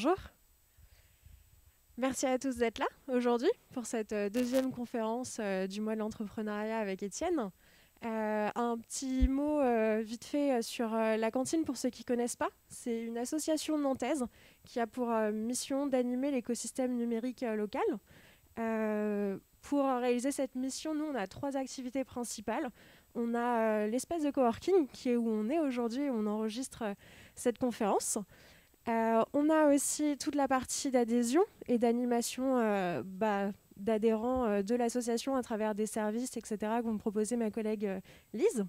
Bonjour. Merci à tous d'être là aujourd'hui pour cette deuxième conférence du mois de l'entrepreneuriat avec Étienne. Un petit mot vite fait sur la cantine pour ceux qui ne connaissent pas. C'est une association nantaise qui a pour mission d'animer l'écosystème numérique local. Pour réaliser cette mission, nous, on a 3 activités principales. On a l'espace de coworking, qui est où on est aujourd'hui et où on enregistre cette conférence. On a aussi toute la partie d'adhésion et d'animation d'adhérents de l'association à travers des services, etc., que vont me proposer ma collègue Lise.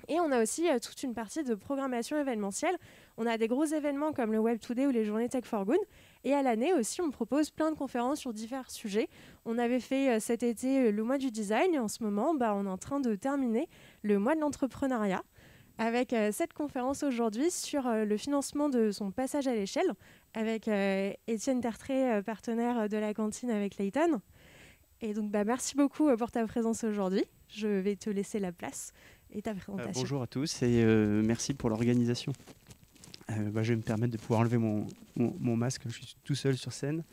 Et on a aussi toute une partie de programmation événementielle. On a des gros événements comme le Web Today ou les journées Tech for Good. Et à l'année aussi, on propose plein de conférences sur divers sujets. On avait fait cet été le mois du design. Et en ce moment, on est en train de terminer le mois de l'entrepreneuriat avec cette conférence aujourd'hui sur le financement de son passage à l'échelle avec Étienne Tertré, partenaire de la cantine avec Layton. Et donc, merci beaucoup pour ta présence aujourd'hui. Je vais te laisser la place et ta présentation. Bonjour à tous et merci pour l'organisation. Je vais me permettre de pouvoir enlever mon masque, je suis tout seul sur scène.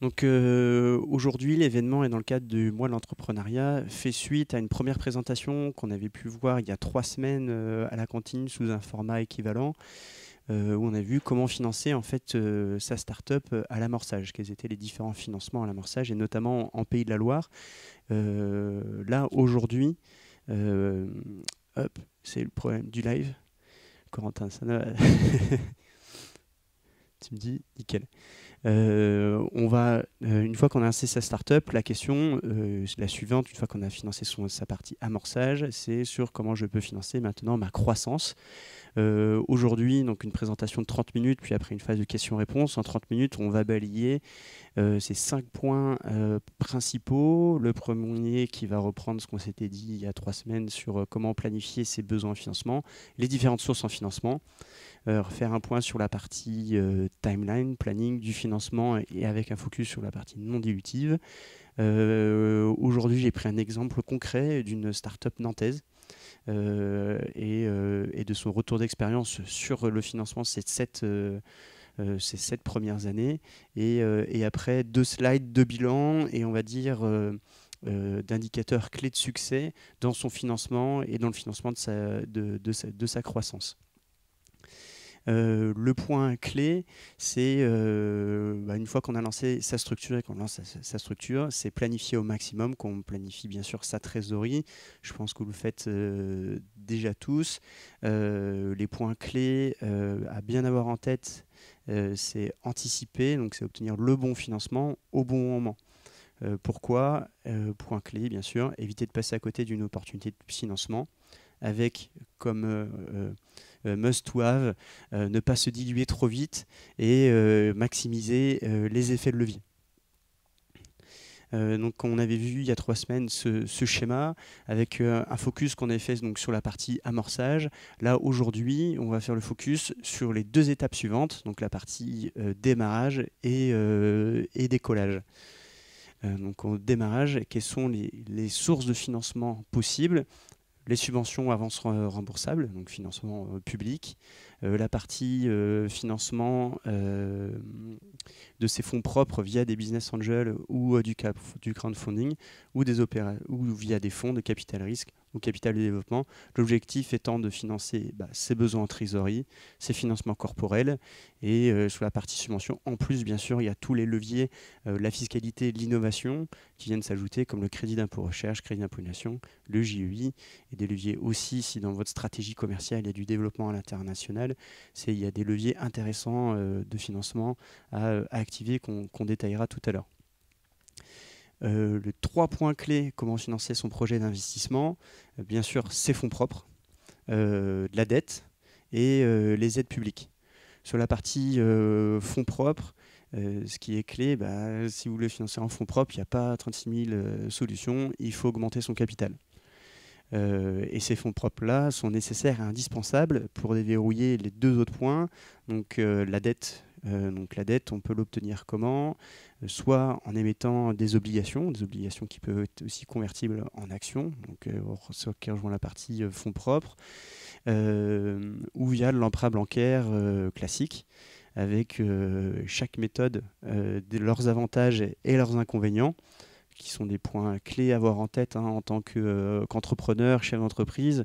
Donc aujourd'hui, l'événement est dans le cadre du mois de l'entrepreneuriat, fait suite à une première présentation qu'on avait pu voir il y a 3 semaines à la cantine sous un format équivalent, où on a vu comment financer en fait sa start-up à l'amorçage, quels étaient les différents financements à l'amorçage, et notamment en Pays de la Loire. Là, aujourd'hui, c'est le problème du live. Corentin, ça tu me dis, nickel. On va, une fois qu'on a lancé sa startup, la question, la suivante, une fois qu'on a financé sa partie amorçage, c'est sur comment je peux financer maintenant ma croissance. Aujourd'hui, donc une présentation de 30 minutes, puis après une phase de questions-réponses. En 30 minutes, on va balayer ces 5 points principaux. Le premier qui va reprendre ce qu'on s'était dit il y a 3 semaines sur comment planifier ses besoins en financement, les différentes sources en financement. Faire un point sur la partie timeline, planning du financement et avec un focus sur la partie non dilutive. Aujourd'hui, j'ai pris un exemple concret d'une start-up nantaise et de son retour d'expérience sur le financement ces 7 premières années. Et après 2 slides de bilan et on va dire d'indicateurs clés de succès dans son financement et dans le financement de sa croissance. Le point clé, c'est une fois qu'on a lancé sa structure et qu'on lance sa structure, c'est planifier au maximum, qu'on planifie bien sûr sa trésorerie. Je pense que vous le faites déjà tous. Les points clés à bien avoir en tête, c'est anticiper, donc c'est obtenir le bon financement au bon moment. Pourquoi point clé, bien sûr, éviter de passer à côté d'une opportunité de financement avec comme must to have, ne pas se diluer trop vite et maximiser les effets de levier. Donc on avait vu il y a 3 semaines ce schéma avec un focus qu'on avait fait donc, sur la partie amorçage. Là aujourd'hui on va faire le focus sur les 2 étapes suivantes, donc la partie démarrage et décollage. Donc au démarrage, quelles sont les sources de financement possibles? Les subventions avances remboursables, donc financement public, la partie financement de ses fonds propres via des business angels ou du crowdfunding ou via des fonds de capital risque ou capital de développement. L'objectif étant de financer ses besoins en trésorerie, ses financements corporels et sur la partie subvention. En plus, bien sûr, il y a tous les leviers, la fiscalité, l'innovation qui viennent s'ajouter comme le crédit d'impôt recherche, crédit d'impôt innovation, le JEI et des leviers aussi si dans votre stratégie commerciale il y a du développement à l'international, il y a des leviers intéressants de financement à activer qu'on détaillera tout à l'heure. Les 3 points clés, comment financer son projet d'investissement, bien sûr ses fonds propres, de la dette et les aides publiques. Sur la partie fonds propres, ce qui est clé, si vous voulez financer en fonds propres, il n'y a pas 36 000 solutions, il faut augmenter son capital. Et ces fonds propres-là sont nécessaires et indispensables pour déverrouiller les 2 autres points. Donc la dette, on peut l'obtenir comment? Soit en émettant des obligations qui peuvent être aussi convertibles en actions, donc qui rejoint la partie fonds propres, ou débrouillard de l'emprunt bancaire classique, avec chaque méthode leurs avantages et leurs inconvénients, qui sont des points clés à avoir en tête en tant qu'entrepreneur, chef d'entreprise.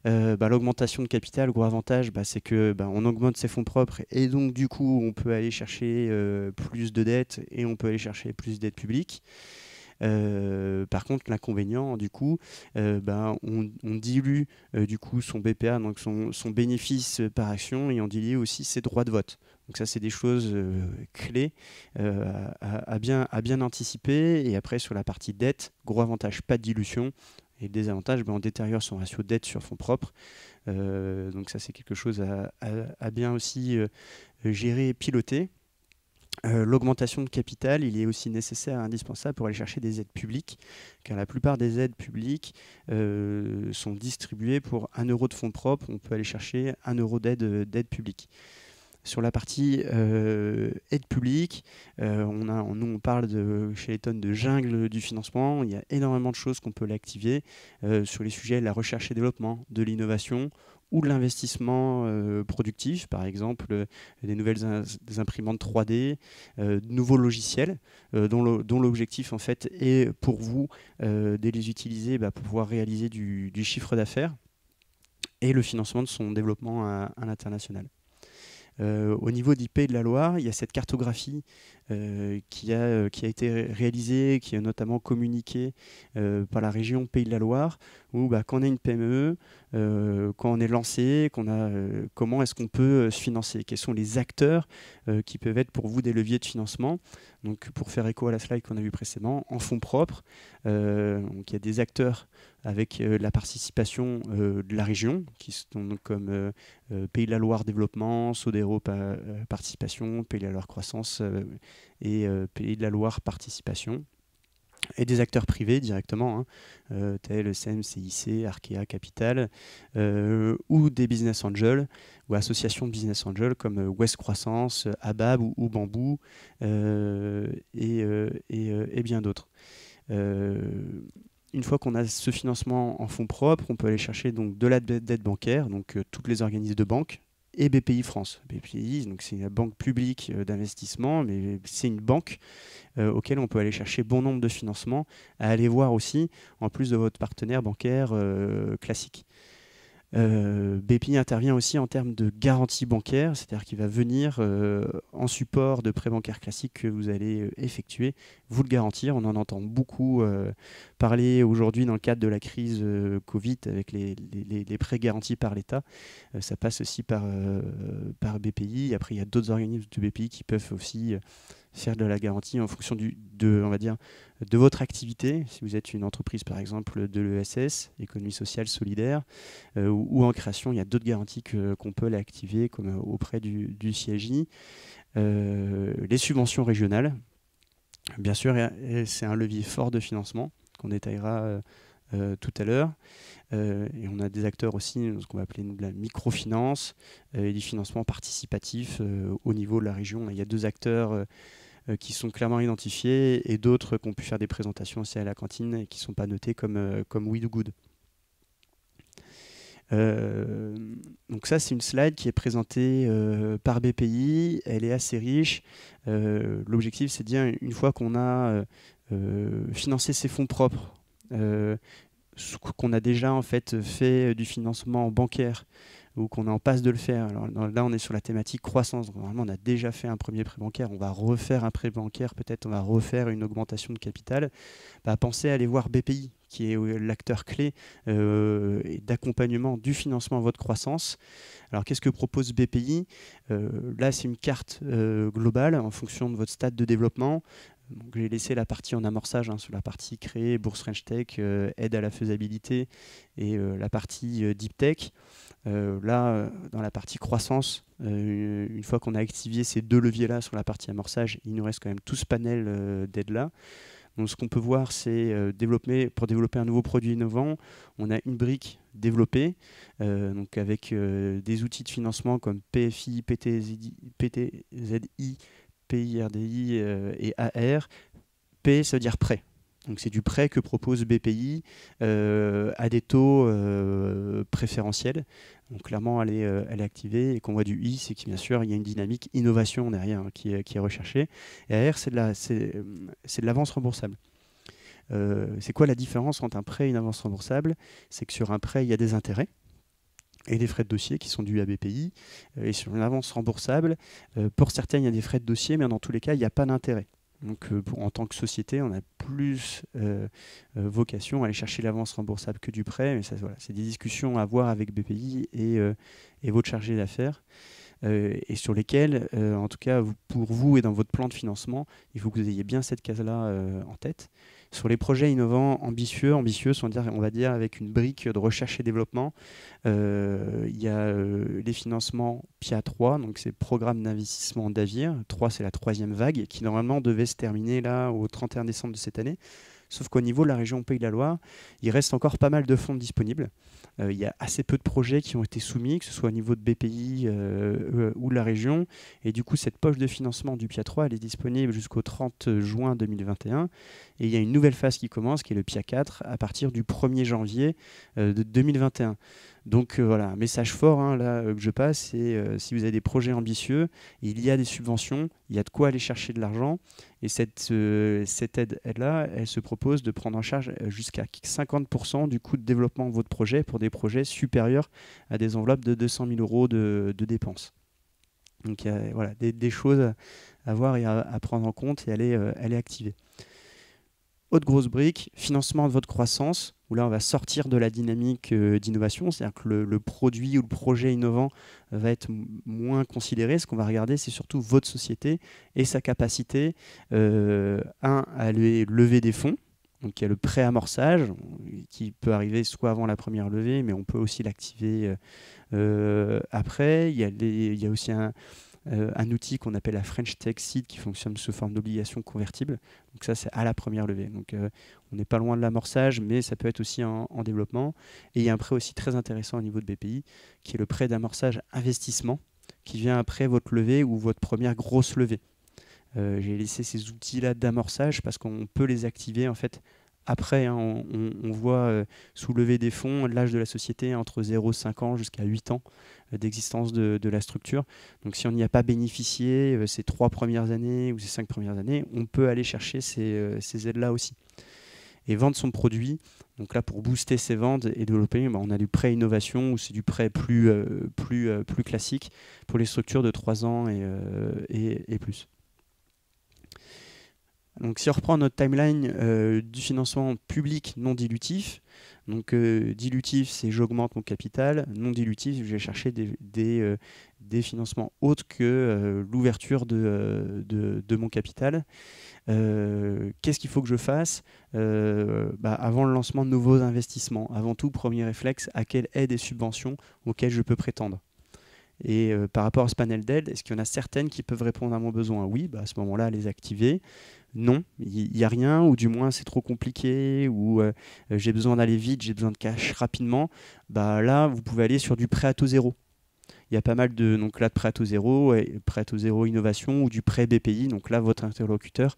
L'augmentation de capital, gros avantage, c'est que on augmente ses fonds propres et donc du coup on peut aller chercher plus de dettes et on peut aller chercher plus d'aides publiques. Par contre, l'inconvénient, du coup, on dilue du coup son BPA, donc son bénéfice par action, et on dilue aussi ses droits de vote. Donc ça, c'est des choses clés à bien anticiper. Et après, sur la partie dette, gros avantage, pas de dilution. Et le désavantage, on détériore son ratio dette sur fonds propres. Donc ça, c'est quelque chose à bien aussi gérer et piloter. L'augmentation de capital, il est aussi nécessaire et indispensable pour aller chercher des aides publiques, car la plupart des aides publiques sont distribuées pour 1 euro de fonds propres. On peut aller chercher 1 euro d'aide publique. Sur la partie aide publique, on parle chez Letton de jungle du financement. Il y a énormément de choses qu'on peut l'activer sur les sujets de la recherche et développement, de l'innovation ou de l'investissement productif, par exemple des nouvelles des imprimantes 3D, de nouveaux logiciels dont l'objectif en fait est pour vous de les utiliser pour pouvoir réaliser du chiffre d'affaires et le financement de son développement à l'international. Au niveau du Pays de la Loire, il y a cette cartographie qui a été réalisée, qui est notamment communiquée par la région Pays de la Loire, où quand on a une PME, quand on est lancé, comment est-ce qu'on peut se financer, quels sont les acteurs qui peuvent être pour vous des leviers de financement. Donc, pour faire écho à la slide qu'on a vue précédemment, en fonds propres, donc il y a des acteurs avec la participation de la région, qui sont donc comme Pays de la Loire Développement, Sodero Participation, Pays de la Loire Croissance et Pays de la Loire Participation. Et des acteurs privés directement, tels SEM, CIC, Arkea Capital, ou des business angels, ou associations de business angels comme West Croissance, ABAB ou Bambou, et bien d'autres. Une fois qu'on a ce financement en fonds propres, on peut aller chercher donc de la dette bancaire, donc toutes les organismes de banque, et BPI France. BPI, donc c'est une banque publique d'investissement, mais c'est une banque auquel on peut aller chercher bon nombre de financements, à aller voir aussi, en plus de votre partenaire bancaire classique. BPI intervient aussi en termes de garantie bancaire, c'est-à-dire qu'il va venir en support de prêts bancaires classiques que vous allez effectuer, vous le garantir. On en entend beaucoup parler aujourd'hui dans le cadre de la crise Covid avec les prêts garantis par l'État. Ça passe aussi par BPI. Après, il y a d'autres organismes de BPI qui peuvent aussi faire de la garantie en fonction de votre activité. Si vous êtes une entreprise, par exemple, de l'ESS, économie sociale solidaire, ou en création, il y a d'autres garanties qu'on peut l'activer, comme auprès du CIJ. Les subventions régionales, bien sûr, c'est un levier fort de financement qu'on détaillera tout à l'heure. Et on a des acteurs aussi, ce qu'on va appeler de la microfinance et du financement participatif au niveau de la région. Il y a 2 acteurs qui sont clairement identifiés et d'autres qui ont pu faire des présentations aussi à la cantine et qui ne sont pas notés comme We Do Good. Donc ça, c'est une slide qui est présentée par BPI. Elle est assez riche. L'objectif, c'est de dire, une fois qu'on a financé ses fonds propres, qu'on a déjà en fait fait du financement bancaire ou qu'on est en passe de le faire. Alors là, on est sur la thématique croissance. Donc, normalement, on a déjà fait un premier prêt bancaire. On va refaire un prêt bancaire. Peut-être on va refaire une augmentation de capital. Pensez à aller voir BPI, qui est l'acteur clé d'accompagnement du financement à votre croissance. Alors, qu'est-ce que propose BPI ? Là, c'est une carte globale en fonction de votre stade de développement. Donc, j'ai laissé la partie en amorçage sur la partie créée, Bourse French Tech, aide à la faisabilité et la partie Deep Tech. Là, dans la partie croissance, une fois qu'on a activé ces 2 leviers-là sur la partie amorçage, il nous reste quand même tout ce panel d'aides-là. Donc, ce qu'on peut voir, c'est pour développer un nouveau produit innovant, on a une brique développée, donc avec des outils de financement comme PFI, PTZI, PIRDI et AR. P, ça veut dire prêt. Donc c'est du prêt que propose BPI à des taux préférentiels. Donc clairement, elle est activée. Et qu'on voit du I, c'est que bien sûr, il y a une dynamique innovation derrière qui est recherchée. Et R, c'est de l'avance remboursable. C'est quoi la différence entre un prêt et une avance remboursable? C'est que sur un prêt, il y a des intérêts et des frais de dossier qui sont dus à BPI. Et sur une avance remboursable, pour certains, il y a des frais de dossier, mais dans tous les cas, il n'y a pas d'intérêt. Donc, en tant que société, on a plus vocation à aller chercher l'avance remboursable que du prêt. Mais ça, voilà, c'est des discussions à avoir avec BPI et votre chargé d'affaires. Et sur lesquelles, en tout cas, pour vous et dans votre plan de financement, il faut que vous ayez bien cette case-là en tête. Sur les projets innovants, ambitieux, on va dire avec une brique de recherche et développement, il y a les financements PIA 3, donc c'est Programme d'investissement d'Avir. 3, c'est la 3e vague, qui normalement devait se terminer là au 31 décembre de cette année. Sauf qu'au niveau de la région Pays de la Loire, il reste encore pas mal de fonds disponibles. Il y a assez peu de projets qui ont été soumis, que ce soit au niveau de BPI ou de la région. Et du coup, cette poche de financement du PIA 3, elle est disponible jusqu'au 30 juin 2021. Et il y a une nouvelle phase qui commence, qui est le PIA 4, à partir du 1er janvier de 2021. Donc voilà, un message fort là, que je passe, c'est si vous avez des projets ambitieux, il y a des subventions, il y a de quoi aller chercher de l'argent. Et cette aide-là, elle se propose de prendre en charge jusqu'à 50% du coût de développement de votre projet pour des projets supérieurs à des enveloppes de 200 000 € de dépenses. Donc il y a voilà, des choses à voir et à prendre en compte, et elle est activée. Autre grosse brique, financement de votre croissance, où là on va sortir de la dynamique d'innovation, c'est-à-dire que le produit ou le projet innovant va être moins considéré. Ce qu'on va regarder, c'est surtout votre société et sa capacité, à aller lever des fonds. Donc il y a le pré-amorçage qui peut arriver soit avant la première levée, mais on peut aussi l'activer après. Il y a aussi un outil qu'on appelle la French Tech Seed qui fonctionne sous forme d'obligation convertible. Donc ça, c'est à la première levée. Donc on n'est pas loin de l'amorçage, mais ça peut être aussi en développement. Et il y a un prêt aussi très intéressant au niveau de BPI, qui est le prêt d'amorçage investissement, qui vient après votre levée ou votre première grosse levée. J'ai laissé ces outils-là d'amorçage parce qu'on peut les activer en fait après. On voit soulever des fonds, l'âge de la société entre 0,5 ans jusqu'à 8 ans d'existence de la structure. Donc si on n'y a pas bénéficié ces 3 premières années ou ces 5 premières années, on peut aller chercher ces aides-là aussi. Et vendre son produit, donc là pour booster ses ventes et développer, on a du prêt innovation ou c'est du prêt plus classique pour les structures de 3 ans et plus. Donc si on reprend notre timeline du financement public non dilutif, donc dilutif c'est j'augmente mon capital, non dilutif je vais chercher des financements autres que l'ouverture de mon capital. Qu'est-ce qu'il faut que je fasse avant le lancement de nouveaux investissements? Avant tout, premier réflexe, à quelle aide et subventions auxquelles je peux prétendre? Et par rapport à ce panel d'aide, est-ce qu'il y en a certaines qui peuvent répondre à mon besoin? Oui, à ce moment-là, les activer. Non, il n'y a rien, ou du moins c'est trop compliqué, ou j'ai besoin d'aller vite, j'ai besoin de cash rapidement. Là, vous pouvez aller sur du prêt à taux zéro. Il y a pas mal de prêt à taux zéro, prêt à taux zéro innovation ou du prêt BPI. Donc là, votre interlocuteur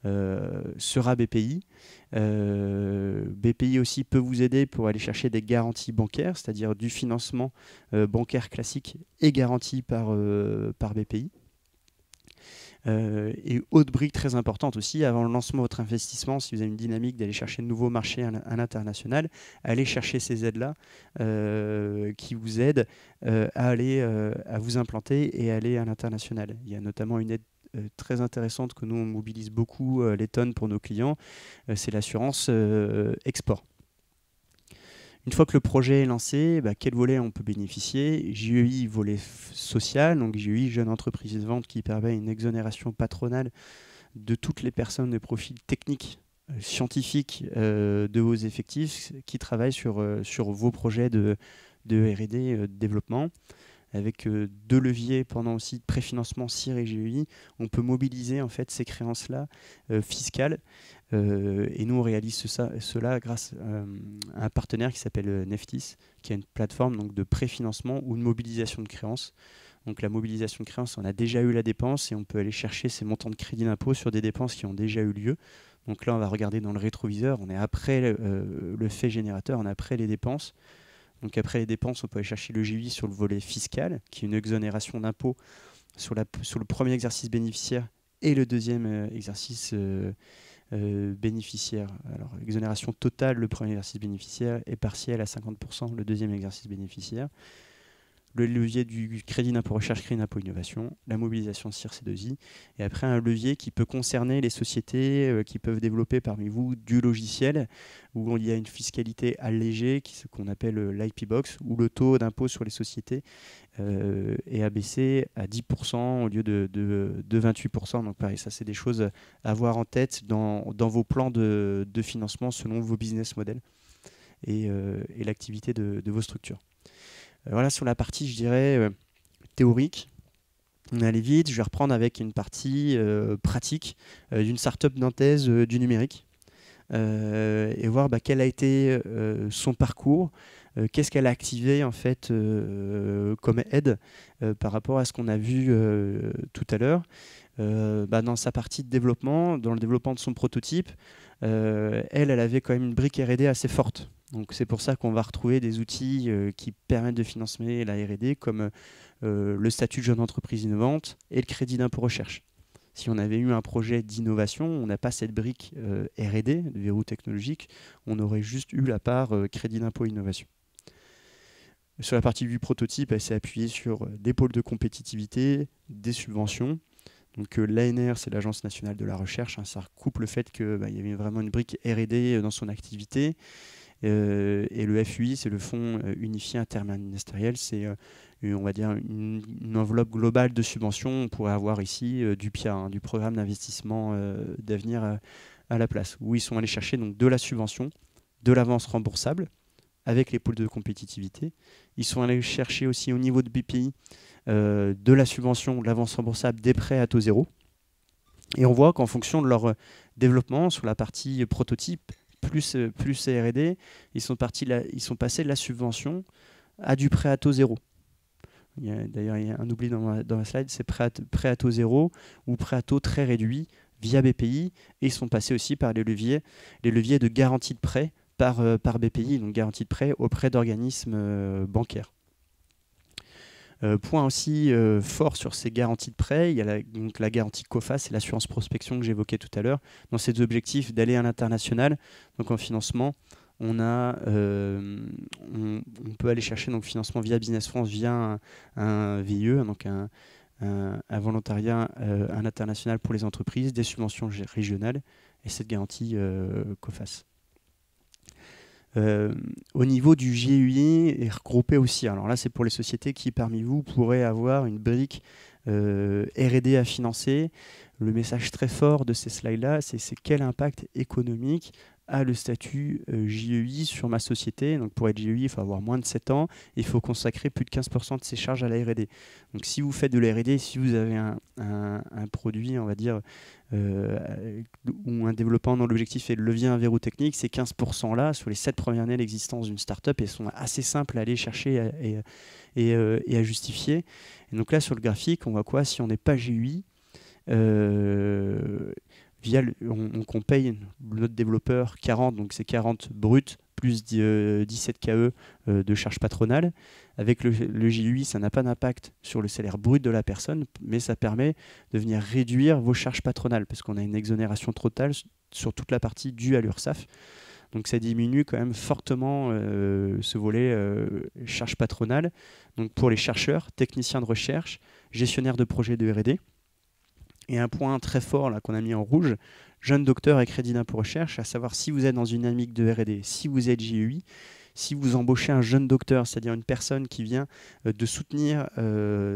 sera BPI. BPI aussi peut vous aider pour aller chercher des garanties bancaires, c'est-à-dire du financement bancaire classique et garanti par BPI. Et autre brique très importante aussi, avant le lancement de votre investissement, si vous avez une dynamique d'aller chercher de nouveaux marchés à l'international, allez chercher ces aides-là qui vous aident à vous implanter et aller à l'international. Il y a notamment une aide très intéressante que nous on mobilise beaucoup les tonnes pour nos clients, c'est l'assurance export. Une fois que le projet est lancé, quel volet on peut bénéficier? JEI, volet social, donc JEI, jeune entreprise de vente, qui permet une exonération patronale de toutes les personnes de profil technique, scientifique de vos effectifs qui travaillent sur vos projets de R&D, de développement. Avec 2 leviers pendant aussi de préfinancement CIR et JEI, on peut mobiliser en fait ces créances-là fiscales. Et nous, on réalise cela grâce à un partenaire qui s'appelle Neftis, qui a une plateforme donc, de préfinancement ou de mobilisation de créances. Donc la mobilisation de créances, on a déjà eu la dépense et on peut aller chercher ces montants de crédit d'impôt sur des dépenses qui ont déjà eu lieu. Donc là, on va regarder dans le rétroviseur, on est après le fait générateur, on est après les dépenses. Donc après les dépenses, on peut aller chercher le GUI sur le volet fiscal, qui est une exonération d'impôt sur le premier exercice bénéficiaire et le deuxième exercice bénéficiaire. Alors, exonération totale, le premier exercice bénéficiaire, et partielle à 50%, le deuxième exercice bénéficiaire. Le levier du crédit d'impôt recherche, crédit d'impôt innovation, la mobilisation CIR-C2I, et après un levier qui peut concerner les sociétés qui peuvent développer parmi vous du logiciel, où il y a une fiscalité allégée, ce qu'on appelle l'IP Box, où le taux d'impôt sur les sociétés est abaissé à 10% au lieu de 28%. Donc pareil, ça c'est des choses à avoir en tête dans vos plans de financement selon vos business models et l'activité de vos structures. Voilà sur la partie, je dirais, théorique. On est allé vite. Je vais reprendre avec une partie pratique d'une start-up nantaise du numérique et voir quel a été son parcours, qu'est-ce qu'elle a activé en fait comme aide par rapport à ce qu'on a vu tout à l'heure. Dans sa partie de développement, dans le développement de son prototype, elle avait quand même une brique R&D assez forte. Donc c'est pour ça qu'on va retrouver des outils qui permettent de financer la R&D comme le statut de jeune entreprise innovante et le crédit d'impôt recherche. Si on avait eu un projet d'innovation, on n'a pas cette brique R&D, de verrou technologique, on aurait juste eu la part crédit d'impôt innovation. Sur la partie du prototype, elle s'est appuyée sur des pôles de compétitivité, des subventions. Donc l'ANR, c'est l'Agence nationale de la recherche, ça recoupe le fait qu'il y avait vraiment une brique R&D dans son activité. Et le FUI, c'est le Fonds unifié interministériel, c'est on va dire une enveloppe globale de subventions. On pourrait avoir ici du PIA, du programme d'investissement d'avenir à la place, où ils sont allés chercher donc, de la subvention, de l'avance remboursable, avec les pôles de compétitivité. Ils sont allés chercher aussi au niveau de BPI de la subvention, de l'avance remboursable, des prêts à taux zéro. Et on voit qu'en fonction de leur développement, sur la partie prototype, plus R&D, ils sont passés de la subvention à du prêt à taux zéro. D'ailleurs, il y a un oubli dans ma slide, c'est prêt à taux zéro ou prêt à taux très réduit via BPI. Et ils sont passés aussi par les leviers de garantie de prêt par BPI, donc garantie de prêt auprès d'organismes bancaires. Point aussi fort sur ces garanties de prêt, il y a donc la garantie COFA, c'est l'assurance prospection que j'évoquais tout à l'heure. Dans ces objectifs d'aller à l'international, donc en financement, on peut aller chercher donc financement via Business France, via un VIE, donc un volontariat à l'international pour les entreprises, des subventions régionales et cette garantie COFAS. Au niveau du GUI est regroupé aussi. Alors là, c'est pour les sociétés qui, parmi vous, pourraient avoir une brique R&D à financer. Le message très fort de ces slides-là, c'est quel impact économique a le statut JEI sur ma société. Donc pour être JEI, il faut avoir moins de 7 ans et il faut consacrer plus de 15% de ses charges à la R&D. Donc si vous faites de la R&D, si vous avez un produit, on va dire, ou un développement dont l'objectif est de levier un verrou technique, ces 15%-là, sur les 7 premières années d'existence d'une startup, elles sont assez simples à aller chercher et à justifier. Et donc là, sur le graphique, on voit quoi? Si on n'est pas GUI, on paye notre développeur 40, donc c'est 40 brut plus 17 KE de charges patronales. Avec le GUI, ça n'a pas d'impact sur le salaire brut de la personne, mais ça permet de venir réduire vos charges patronales, parce qu'on a une exonération totale sur toute la partie due à l'URSSAF. Donc ça diminue quand même fortement ce volet charges patronales. Donc pour les chercheurs, techniciens de recherche, gestionnaires de projets de R&D. Et un point très fort là qu'on a mis en rouge, jeunes docteurs et crédit d'impôt recherche, à savoir si vous êtes dans une dynamique de R&D, si vous êtes GUI, si vous embauchez un jeune docteur, c'est-à-dire une personne qui vient de soutenir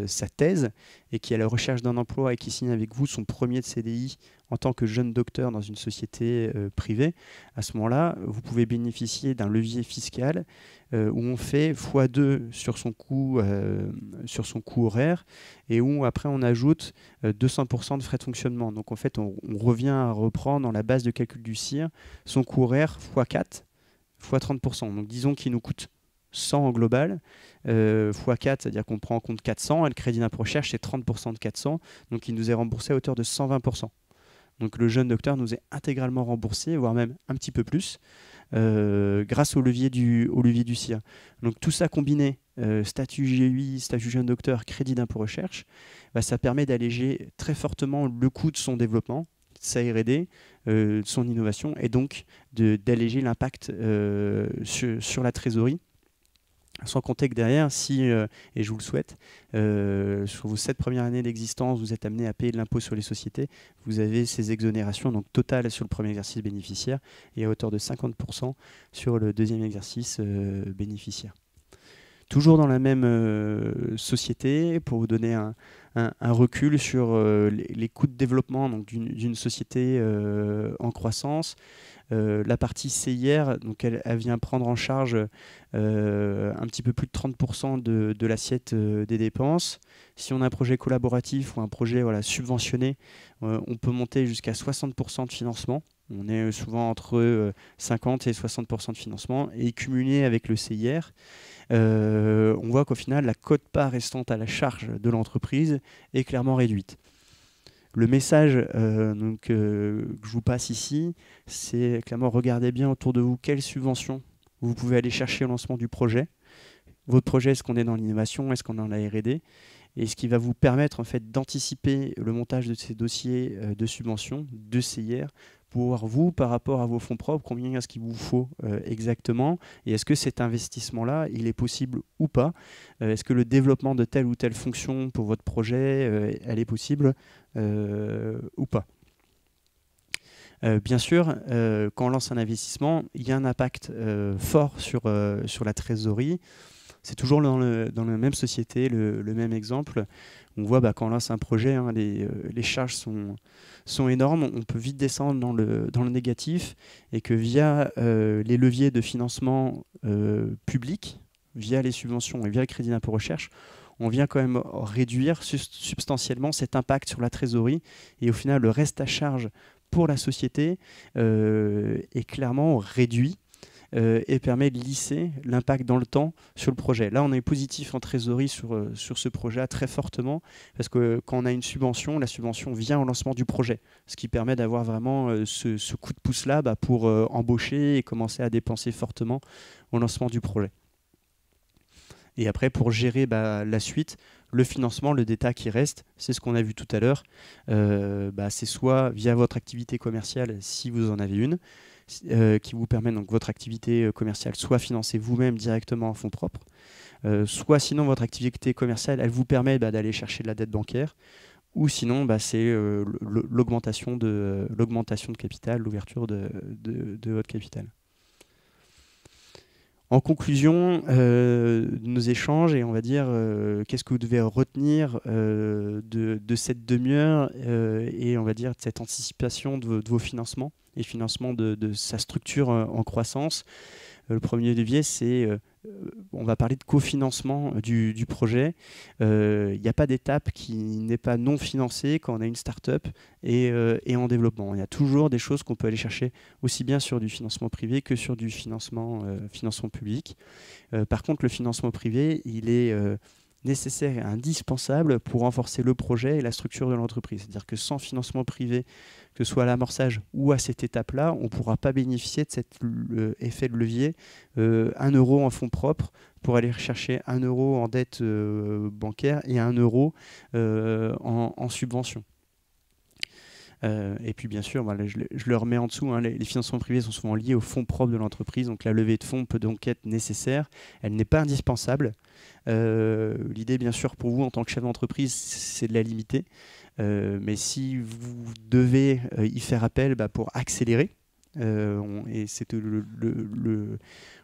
sa thèse et qui est à la recherche d'un emploi et qui signe avec vous son premier de CDI en tant que jeune docteur dans une société privée, à ce moment-là, vous pouvez bénéficier d'un levier fiscal où on fait x2 sur son coût horaire et où après on ajoute 200% de frais de fonctionnement. Donc en fait, on revient à reprendre dans la base de calcul du CIR son coût horaire x4 x 30%. Donc disons qu'il nous coûte 100 en global, x4, c'est-à-dire qu'on prend en compte 400, et le crédit d'impôt recherche, c'est 30% de 400, donc il nous est remboursé à hauteur de 120%. Donc le jeune docteur nous est intégralement remboursé, voire même un petit peu plus, grâce au levier du CIR. Donc tout ça combiné, statut GUI, statut jeune docteur, crédit d'impôt recherche, ça permet d'alléger très fortement le coût de son développement, de sa R&D, de son innovation, et donc d'alléger l'impact sur la trésorerie. Sans compter que derrière, si, et je vous le souhaite, sur vos 7 premières années d'existence, vous êtes amené à payer de l'impôt sur les sociétés, vous avez ces exonérations donc totales sur le premier exercice bénéficiaire et à hauteur de 50% sur le deuxième exercice bénéficiaire. Toujours dans la même société, pour vous donner un recul sur les coûts de développement d'une société en croissance, la partie CIR, donc elle vient prendre en charge un petit peu plus de 30% de l'assiette des dépenses. Si on a un projet collaboratif ou un projet subventionné, on peut monter jusqu'à 60% de financement. On est souvent entre 50 et 60% de financement. Et cumulé avec le CIR, on voit qu'au final, la quote-part restante à la charge de l'entreprise est clairement réduite. Le message que je vous passe ici, c'est clairement regardez bien autour de vous quelles subventions vous pouvez aller chercher au lancement du projet. Votre projet, est-ce qu'on est dans l'innovation, est-ce qu'on est dans la R&D? Et ce qui va vous permettre en fait d'anticiper le montage de ces dossiers de subvention, de CIR, pour voir vous, par rapport à vos fonds propres, combien est-ce qu'il vous faut exactement, et est-ce que cet investissement-là, il est possible ou pas? Est-ce que le développement de telle ou telle fonction pour votre projet, elle est possible ou pas? Bien sûr, quand on lance un investissement, il y a un impact fort sur la trésorerie. C'est toujours dans la même société, le même exemple. On voit quand on lance un projet, les charges sont énormes. On peut vite descendre dans le négatif et que via les leviers de financement public, via les subventions et via le crédit d'impôt recherche, on vient quand même réduire substantiellement cet impact sur la trésorerie. Et au final, le reste à charge pour la société est clairement réduit et permet de lisser l'impact dans le temps sur le projet. Là, on est positif en trésorerie sur ce projet très fortement, parce que quand on a une subvention, la subvention vient au lancement du projet, ce qui permet d'avoir vraiment ce coup de pouce-là pour embaucher et commencer à dépenser fortement au lancement du projet. Et après, pour gérer la suite, le financement, le détail qui reste, c'est ce qu'on a vu tout à l'heure. C'est soit via votre activité commerciale, si vous en avez une, qui vous permet donc votre activité commerciale soit financée vous-même directement en fonds propres, soit sinon votre activité commerciale, elle vous permet d'aller chercher de la dette bancaire, ou sinon c'est l'augmentation de capital, l'ouverture de votre capital. En conclusion de nos échanges, et on va dire qu'est-ce que vous devez retenir de cette demi-heure et on va dire de cette anticipation de vos financements et financement de sa structure en croissance. Le premier levier, c'est on va parler de cofinancement du projet. Il n'y a pas d'étape qui n'est pas non financée quand on a une start-up et en développement. Il y a toujours des choses qu'on peut aller chercher aussi bien sur du financement privé que sur du financement public. Par contre, le financement privé, il est nécessaire et indispensable pour renforcer le projet et la structure de l'entreprise. C'est-à-dire que sans financement privé, que ce soit à l'amorçage ou à cette étape-là, on ne pourra pas bénéficier de cet effet de levier. 1 euro en fonds propres pour aller chercher 1 euro en dette bancaire et 1 euro en subvention. Et puis bien sûr, je le remets en dessous, les financements privés sont souvent liés aux fonds propres de l'entreprise, donc la levée de fonds peut donc être nécessaire, elle n'est pas indispensable. L'idée bien sûr pour vous en tant que chef d'entreprise, c'est de la limiter, mais si vous devez y faire appel pour accélérer, et c'est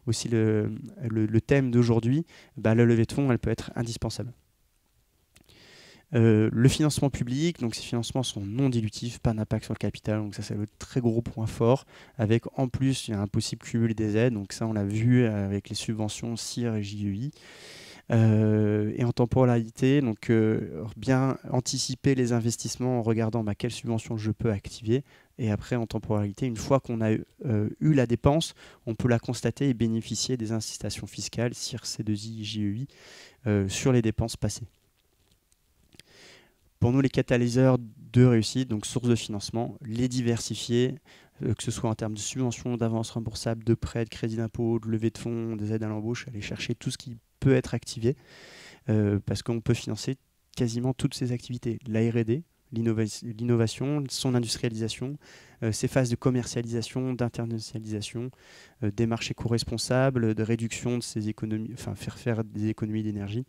aussi le thème d'aujourd'hui, la levée de fonds elle peut être indispensable. Le financement public, donc ces financements sont non dilutifs, pas d'impact sur le capital, donc ça c'est le très gros point fort, avec en plus il y a un possible cumul des aides, donc ça on l'a vu avec les subventions CIR et JEI. Et en temporalité, donc bien anticiper les investissements en regardant quelle subvention je peux activer, et après en temporalité, une fois qu'on a eu la dépense, on peut la constater et bénéficier des incitations fiscales CIR, C2I, JEI sur les dépenses passées. Pour nous, les catalyseurs de réussite, donc sources de financement, les diversifier, que ce soit en termes de subventions, d'avances remboursables, de prêts, de crédits d'impôt, de levée de fonds, des aides à l'embauche, aller chercher tout ce qui peut être activé, parce qu'on peut financer quasiment toutes ces activités. La R&D, l'innovation, son industrialisation, ses phases de commercialisation, d'internationalisation, démarches éco-responsables, de réduction de ces économies, enfin faire des économies d'énergie.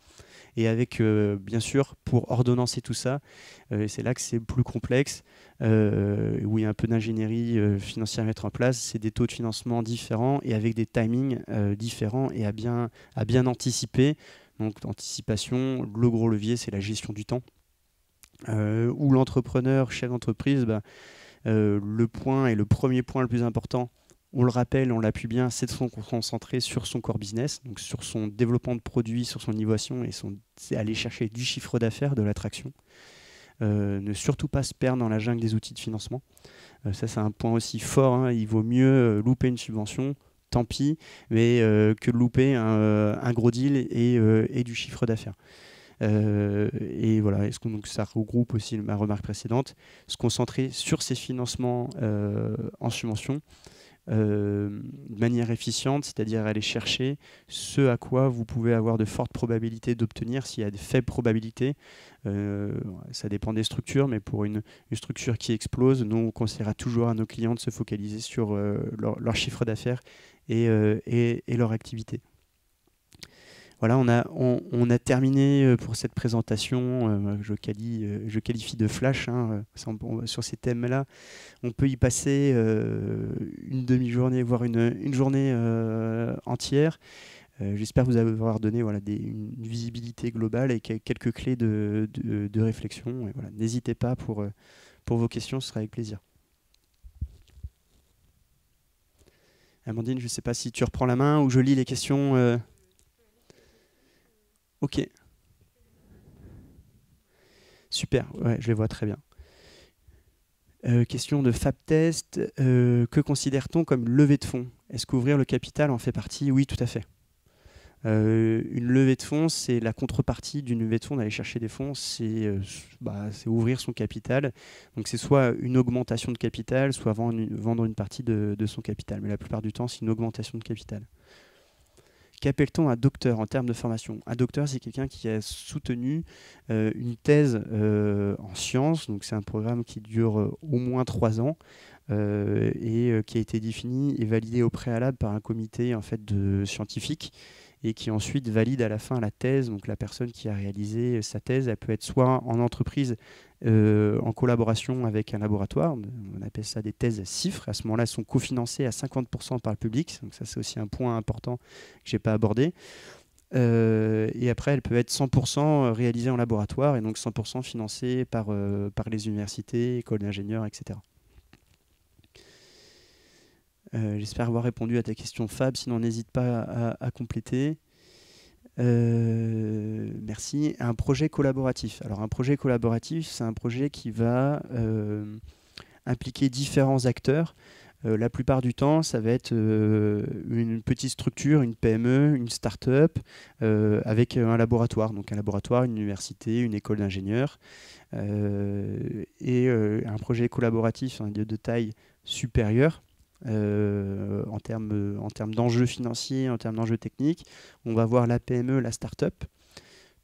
Et avec, bien sûr, pour ordonnancer tout ça, c'est là que c'est plus complexe, où il y a un peu d'ingénierie financière à mettre en place, c'est des taux de financement différents et avec des timings différents et à bien anticiper. Donc, anticipation, le gros levier, c'est la gestion du temps. Où l'entrepreneur, chef d'entreprise, le premier point le plus important, on le rappelle, on l'appuie bien, c'est de se concentrer sur son core business, donc sur son développement de produits, sur son innovation, et c'est aller chercher du chiffre d'affaires, de l'attraction. Ne surtout pas se perdre dans la jungle des outils de financement. Ça, c'est un point aussi fort, hein. Il vaut mieux louper une subvention, tant pis, mais que de louper un gros deal et du chiffre d'affaires. Et voilà, donc ça regroupe aussi ma remarque précédente, se concentrer sur ces financements en subvention de manière efficiente, c'est-à-dire aller chercher ce à quoi vous pouvez avoir de fortes probabilités d'obtenir. S'il y a de faibles probabilités, ça dépend des structures, mais pour une structure qui explose, nous on conseillera toujours à nos clients de se focaliser sur leur chiffre d'affaires et leur activité. Voilà, on a terminé pour cette présentation. Je qualifie de flash. Hein, sur ces thèmes-là, on peut y passer une demi-journée, voire une journée entière. J'espère vous avoir donné une visibilité globale et quelques clés de réflexion. Voilà, n'hésitez pas pour vos questions, ce sera avec plaisir. Amandine, je ne sais pas si tu reprends la main ou je lis les questions. Ok. Super, ouais, je les vois très bien. Question de FabTest. Que considère-t-on comme levée de fonds? Est-ce qu'ouvrir le capital en fait partie? Oui, tout à fait. Une levée de fonds, c'est la contrepartie d'une levée de fonds, d'aller chercher des fonds, c'est ouvrir son capital. Donc c'est soit une augmentation de capital, soit vendre une partie de son capital. Mais la plupart du temps, c'est une augmentation de capital. Qu'appelle-t-on un docteur en termes de formation? Un docteur, c'est quelqu'un qui a soutenu une thèse en sciences. Donc c'est un programme qui dure au moins 3 ans et qui a été défini et validé au préalable par un comité en fait, de scientifiques et qui ensuite valide à la fin la thèse. Donc la personne qui a réalisé sa thèse, elle peut être soit en entreprise en collaboration avec un laboratoire, on appelle ça des thèses CIFRE. À ce moment-là, elles sont cofinancées à 50% par le public, donc ça c'est aussi un point important que je n'ai pas abordé. Et après, elle peut être 100% réalisée en laboratoire et donc 100% financée par les universités, écoles d'ingénieurs, etc. J'espère avoir répondu à ta question, Fab, sinon n'hésite pas à compléter. Merci. Un projet collaboratif. Alors un projet collaboratif, c'est un projet qui va impliquer différents acteurs. La plupart du temps, ça va être une petite structure, une PME, une start-up avec un laboratoire. Donc un laboratoire, une université, une école d'ingénieurs. Et un projet collaboratif de taille supérieure. En termes d'enjeux financiers, en termes d'enjeux techniques, on va voir la PME, la start-up,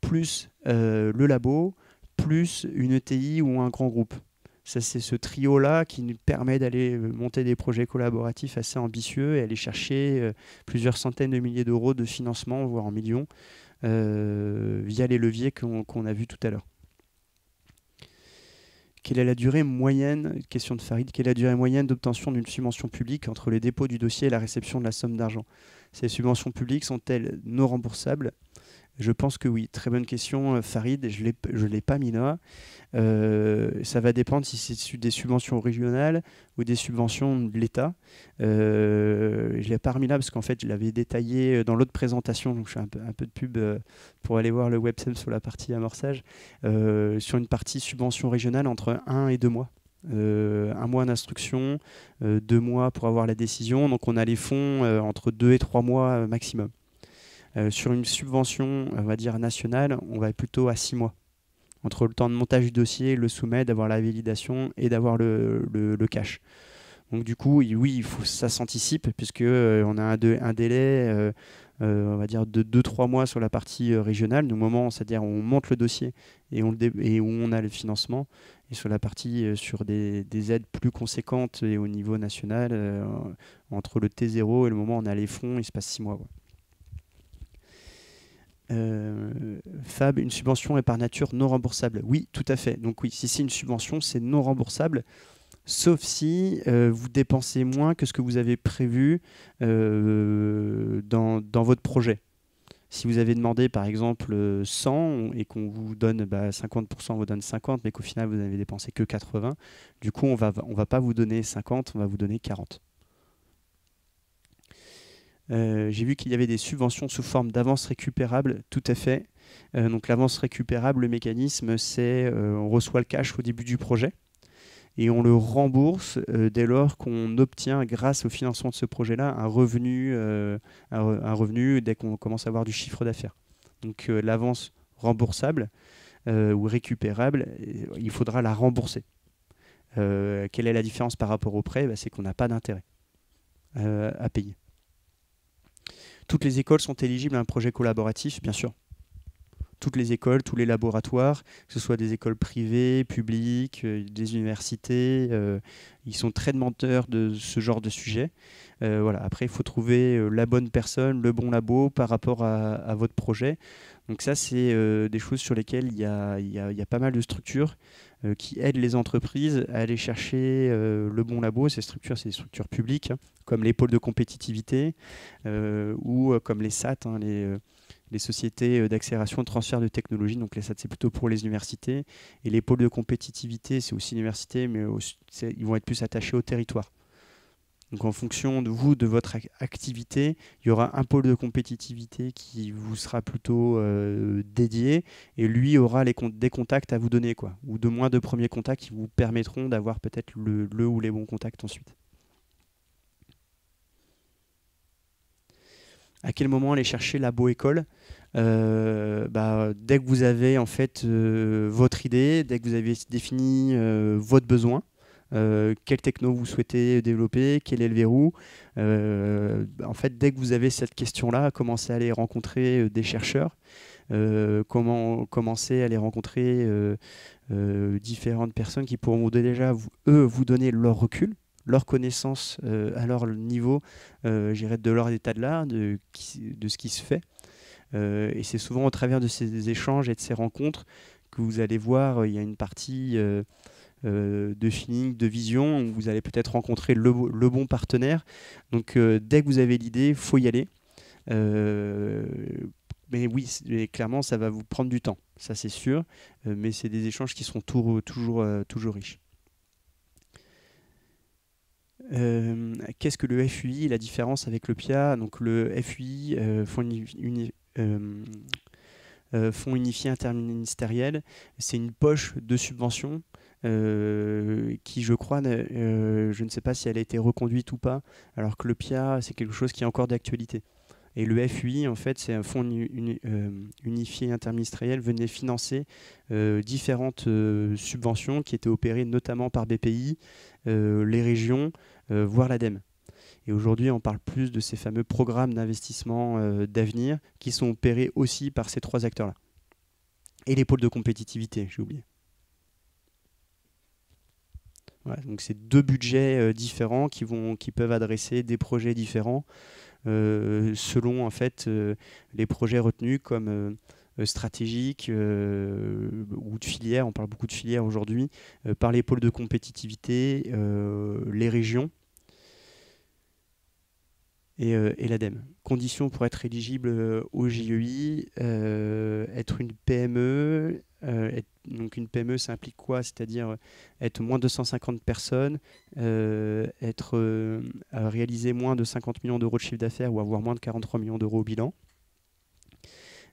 plus le labo, plus une ETI ou un grand groupe. C'est ce trio-là qui nous permet d'aller monter des projets collaboratifs assez ambitieux et aller chercher plusieurs centaines de milliers d'euros de financement, voire en millions, via les leviers qu'on a vus tout à l'heure. Quelle est la durée moyenne, question de Farid, quelle est la durée moyenne d'obtention d'une subvention publique entre le dépôt du dossier et la réception de la somme d'argent? Ces subventions publiques sont-elles non remboursables? Je pense que oui. Très bonne question, Farid. Je ne l'ai pas mis là. Ça va dépendre si c'est des subventions régionales ou des subventions de l'État. Je ne l'ai pas remis là parce qu'en fait, je l'avais détaillé dans l'autre présentation. Donc, je fais un peu de pub pour aller voir le websem sur la partie amorçage. Sur une partie subvention régionale entre 1 et 2 mois. 1 mois d'instruction, 2 mois pour avoir la décision. Donc, on a les fonds entre 2 et 3 mois maximum. Sur une subvention, on va dire nationale, on va plutôt à 6 mois. entre le temps de montage du dossier, le soumettre, d'avoir la validation et d'avoir le cash. Donc du coup, oui, ça s'anticipe puisque on a un délai, on va dire de 2-3 mois sur la partie régionale, du moment, c'est-à-dire on monte le dossier et où on a le financement, et sur la partie sur des aides plus conséquentes et au niveau national, entre le T0 et le moment où on a les fonds, il se passe 6 mois. Fab, une subvention est par nature non remboursable. Oui, tout à fait. Donc oui, si c'est une subvention, c'est non remboursable. Sauf si vous dépensez moins que ce que vous avez prévu dans votre projet. Si vous avez demandé par exemple 100 et qu'on vous donne 50%, on vous donne 50, mais qu'au final vous n'avez dépensé que 80, du coup on va pas vous donner 50, on va vous donner 40. J'ai vu qu'il y avait des subventions sous forme d'avance récupérable, tout à fait. Donc l'avance récupérable, le mécanisme, c'est on reçoit le cash au début du projet, et on le rembourse dès lors qu'on obtient, grâce au financement de ce projet-là, un revenu dès qu'on commence à avoir du chiffre d'affaires. Donc l'avance remboursable ou récupérable, il faudra la rembourser. Quelle est la différence par rapport au prêt? C'est qu'on n'a pas d'intérêt à payer. Toutes les écoles sont éligibles à un projet collaboratif, bien sûr. Toutes les écoles, tous les laboratoires, que ce soit des écoles privées, publiques, des universités, ils sont très demandeurs de ce genre de sujet. Voilà. Après, il faut trouver la bonne personne, le bon labo par rapport à votre projet. Donc ça, c'est des choses sur lesquelles il y a pas mal de structures qui aident les entreprises à aller chercher le bon labo. Ces structures, c'est des structures publiques, hein, comme les pôles de compétitivité ou comme les SAT, hein, les sociétés d'accélération et de transfert de technologie. Donc les SAT, c'est plutôt pour les universités. Et les pôles de compétitivité, c'est aussi l'université, mais ils vont être plus attachés au territoire. Donc en fonction de vous, de votre activité, il y aura un pôle de compétitivité qui vous sera plutôt dédié, et lui aura des contacts à vous donner, quoi, ou de moins de premiers contacts qui vous permettront d'avoir peut-être le ou les bons contacts ensuite. À quel moment aller chercher labo-école? Dès que vous avez en fait votre idée, dès que vous avez défini votre besoin, quel techno vous souhaitez développer, quel est le verrou. En fait, dès que vous avez cette question-là, commencez à aller rencontrer des chercheurs, commencer à aller rencontrer différentes personnes qui pourront déjà vous donner leur recul, leur connaissance à leur niveau, de leur état de l'art, de ce qui se fait. Et c'est souvent au travers de ces échanges et de ces rencontres que vous allez voir, il y a une partie de feeling, de vision, où vous allez peut-être rencontrer le bon partenaire. Donc dès que vous avez l'idée, il faut y aller. Mais oui, clairement, ça va vous prendre du temps, ça c'est sûr, mais c'est des échanges qui seront toujours riches. Qu'est-ce que le FUI, la différence avec le PIA? Donc le FUI, Fonds unifié interministériel, c'est une poche de subvention qui, je crois, je ne sais pas si elle a été reconduite ou pas, alors que le PIA, c'est quelque chose qui est encore d'actualité. Et le FUI, en fait, c'est un fonds unifié interministériel, venait financer différentes subventions qui étaient opérées notamment par BPI, les régions, voire l'ADEME. Et aujourd'hui, on parle plus de ces fameux programmes d'investissement d'avenir qui sont opérés aussi par ces trois acteurs-là. Et les pôles de compétitivité, j'ai oublié. Voilà, donc c'est deux budgets différents qui peuvent adresser des projets différents selon en fait les projets retenus comme stratégiques ou de filières. On parle beaucoup de filières aujourd'hui par les pôles de compétitivité, les régions et l'ADEME. Conditions pour être éligible au JEI, être une PME. Donc une PME, ça implique quoi? C'est-à-dire être moins de 250 personnes, réaliser moins de 50 millions d'euros de chiffre d'affaires ou avoir moins de 43 millions d'euros au bilan.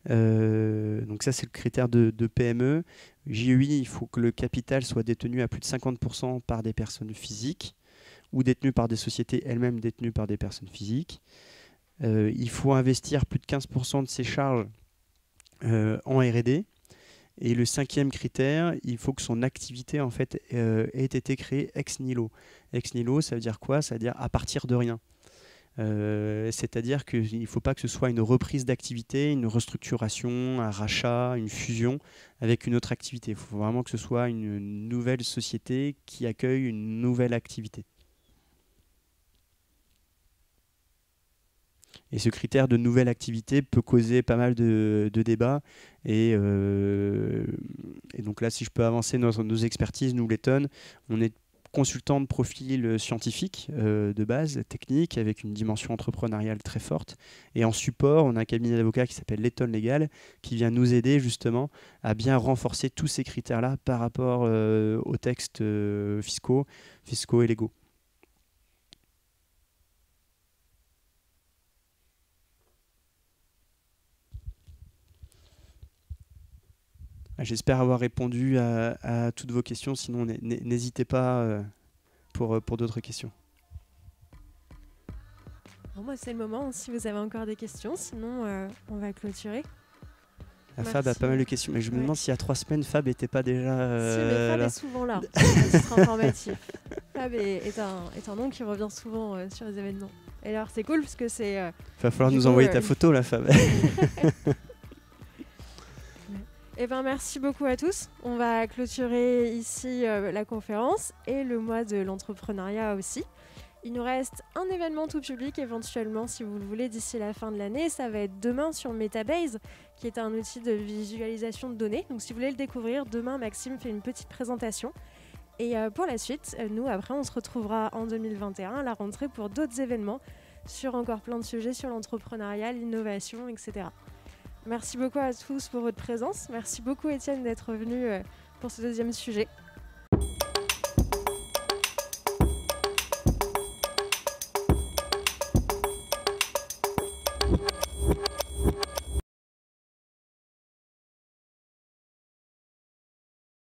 Donc ça, c'est le critère de PME. JEI, il faut que le capital soit détenu à plus de 50% par des personnes physiques ou détenues par des sociétés elles-mêmes détenues par des personnes physiques. Il faut investir plus de 15% de ses charges en R&D. Et le 5e critère, il faut que son activité en fait ait été créée ex nihilo. Ex nihilo, ça veut dire quoi? Ça veut dire à partir de rien. C'est-à-dire qu'il ne faut pas que ce soit une reprise d'activité, une restructuration, un rachat, une fusion avec une autre activité. Il faut vraiment que ce soit une nouvelle société qui accueille une nouvelle activité. Et ce critère de nouvelle activité peut causer pas mal de débats. Et donc là, si je peux avancer nos expertises, nous, Letton, on est consultant de profil scientifique de base, technique, avec une dimension entrepreneuriale très forte. Et en support, on a un cabinet d'avocats qui s'appelle Letton Legal, qui vient nous aider justement à bien renforcer tous ces critères-là par rapport aux textes fiscaux et légaux. J'espère avoir répondu à toutes vos questions, sinon n'hésitez pas pour d'autres questions. Bon, moi, c'est le moment, si vous avez encore des questions, sinon on va clôturer. Fab a pas mal de questions, mais je me demande si il y a 3 semaines, Fab n'était pas déjà si, mais Fab là. est souvent là, à titre informatif. Fab est un nom qui revient souvent sur les événements. Et alors, c'est cool, parce que c'est... Il va falloir nous envoyer ta photo, là, Fab. Eh ben, merci beaucoup à tous. On va clôturer ici la conférence et le mois de l'entrepreneuriat aussi. Il nous reste un événement tout public éventuellement si vous le voulez d'ici la fin de l'année. Ça va être demain sur Metabase qui est un outil de visualisation de données. Donc si vous voulez le découvrir, demain Maxime fait une petite présentation. Et pour la suite, nous après on se retrouvera en 2021 à la rentrée pour d'autres événements sur encore plein de sujets sur l'entrepreneuriat, l'innovation, etc. Merci beaucoup à tous pour votre présence. Merci beaucoup Étienne d'être venu pour ce 2e sujet.